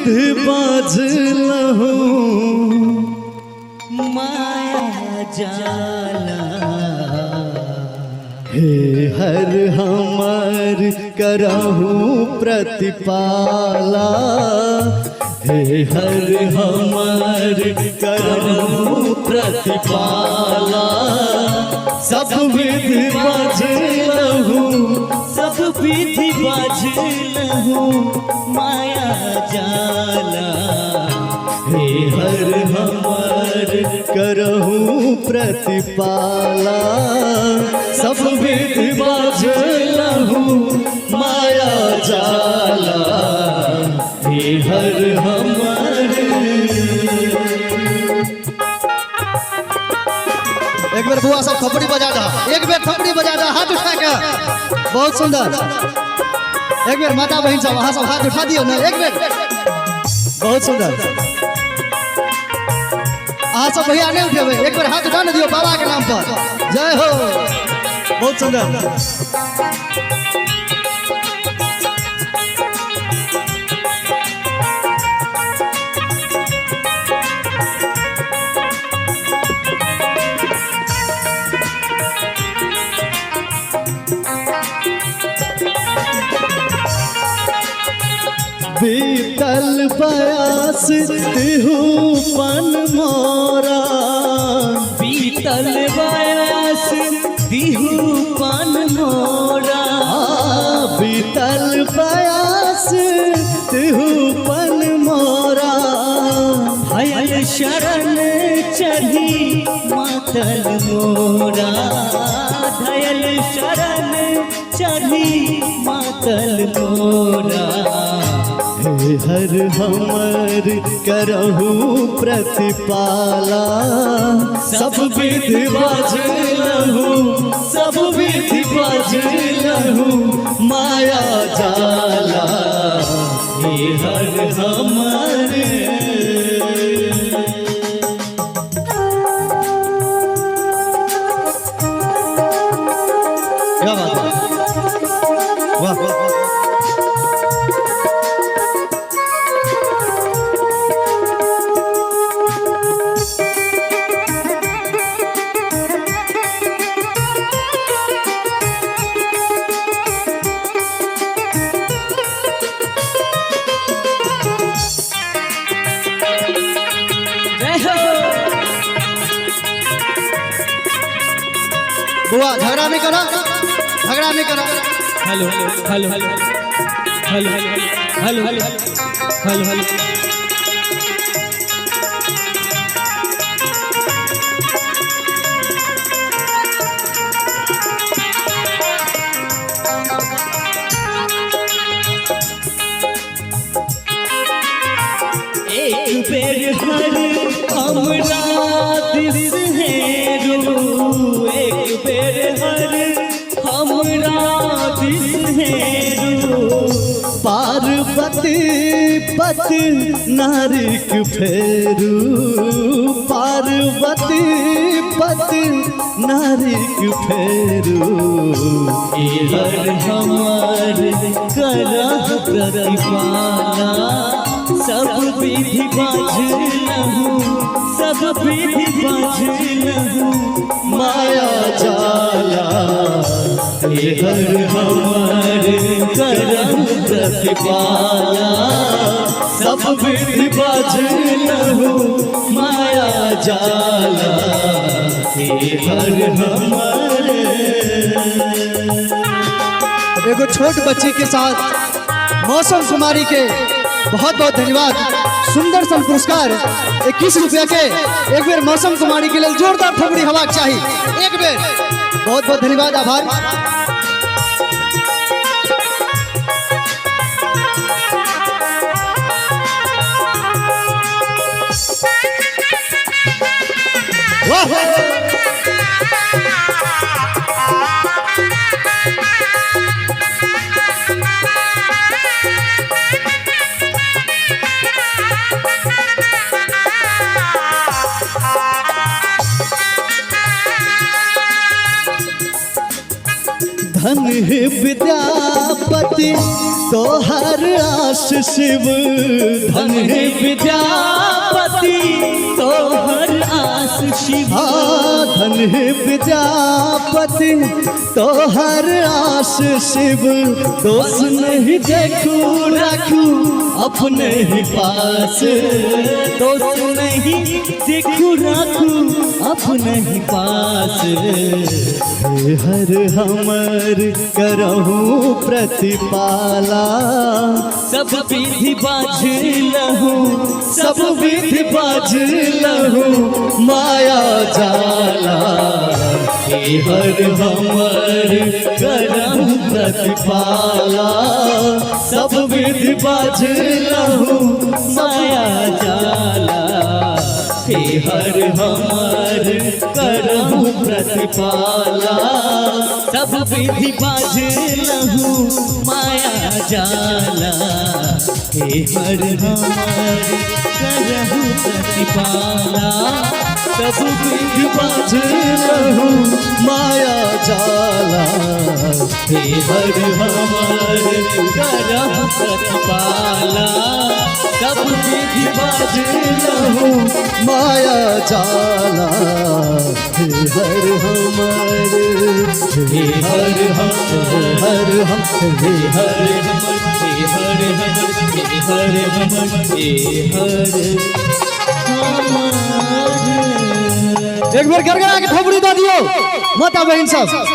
विधि बाजलहु माया जाला। हे हर हमर करहु प्रतिपाला, हे हर हमर करहु प्रतिपाला। सब विधि बाजलहु, सब विधि बाजलहु माया जाला। हे हर हमर करहु प्रतिपाला, सब विधि बाजलहु माया जाला। हे हर हमर। एक बार बुआ सब थपड़ी बजा दो, एक बार थपड़ी बजा दो हाथ उठा के। बहुत सुंदर। एक बार माता बहन सब वहां सब हाथ उठा दियो ना, एक बार। बहुत सुंदर। आप सब भैया नहीं उठे, एक बार हाथ उठा दियो बाबा के नाम पर। जय हो। बहुत सुंदर। बीतल बयास तिहु पन मोरा, बीतल बयास तिहु पन मोरा। बीतल बयास तिहु पन मोरा, भयल शरण चढ़ी मातल मोरा। भयल शरण चढ़ी मातल मोरा। हे हर हमर करहु प्रतिपाला, सब विधि बाजलहु, सब विधि बाजलहु माया जाला। हे हर हमर। क्या बात है, वाह वाह। बुआ झगड़ा नहीं करो, झगड़ा नहीं करो। Hello hello hello hello hello hello hello hello. एक बेर हर हमरा दिस हेरू, एक बेर हर हमरा दिस हेरू। पार्वती पति नारिक फेरू, पार्वती पति नारिक फेरू। हर हमार करह प्रतिपाला, सब विधि बाजलहु, सब विधि बाजलहु माया जाला। हे हर हमर करह प्रतिपाला, सब विधि बाजलहु माया जाला। हे हर हमर। एगो छोट बच्ची के साथ मौसम कुमारी के बहुत बहुत धन्यवाद। सुंदर सन पुरस्कार 21 रुपया के। एक बार मौसम कुमारी के लिए जोरदार ठोकरी हवा चाहिए। एक बार बहुत बहुत धन्यवाद, आभार। वाह धन है विद्यापति तोहर आस शिव, धन है विद्यापति तोहर आस शिव, धन है विद्यापति तोहर आस शिव। दोष नहीं देखू रखू अपने ही पास, दोष नहीं देखू रखू अपने ही पास। हे हर हमर करहूँ प्रतिपाला, सब विधि बाझ लहू, सब विधि बाझ लहू माया जाला। हे हर हमर करहूँ प्रतिपाला, सब विधि बाझ लहू माया जाला। हे हर हमर करहूँ प्रतिपाला, सब विधि बाझ लहू माया जाला। हे हर हमार करहु प्रतिपाला, सब विधि बाझ लहू माया जाला। हे हर हमार करहु प्रतिपाला, सब विधि बाझ लहू माया जाला। हे हर हमर, हे हर हम, हर हम, हे हर एक बार गड़गड़ा के थोपड़ी दे दियो माता बहन सब।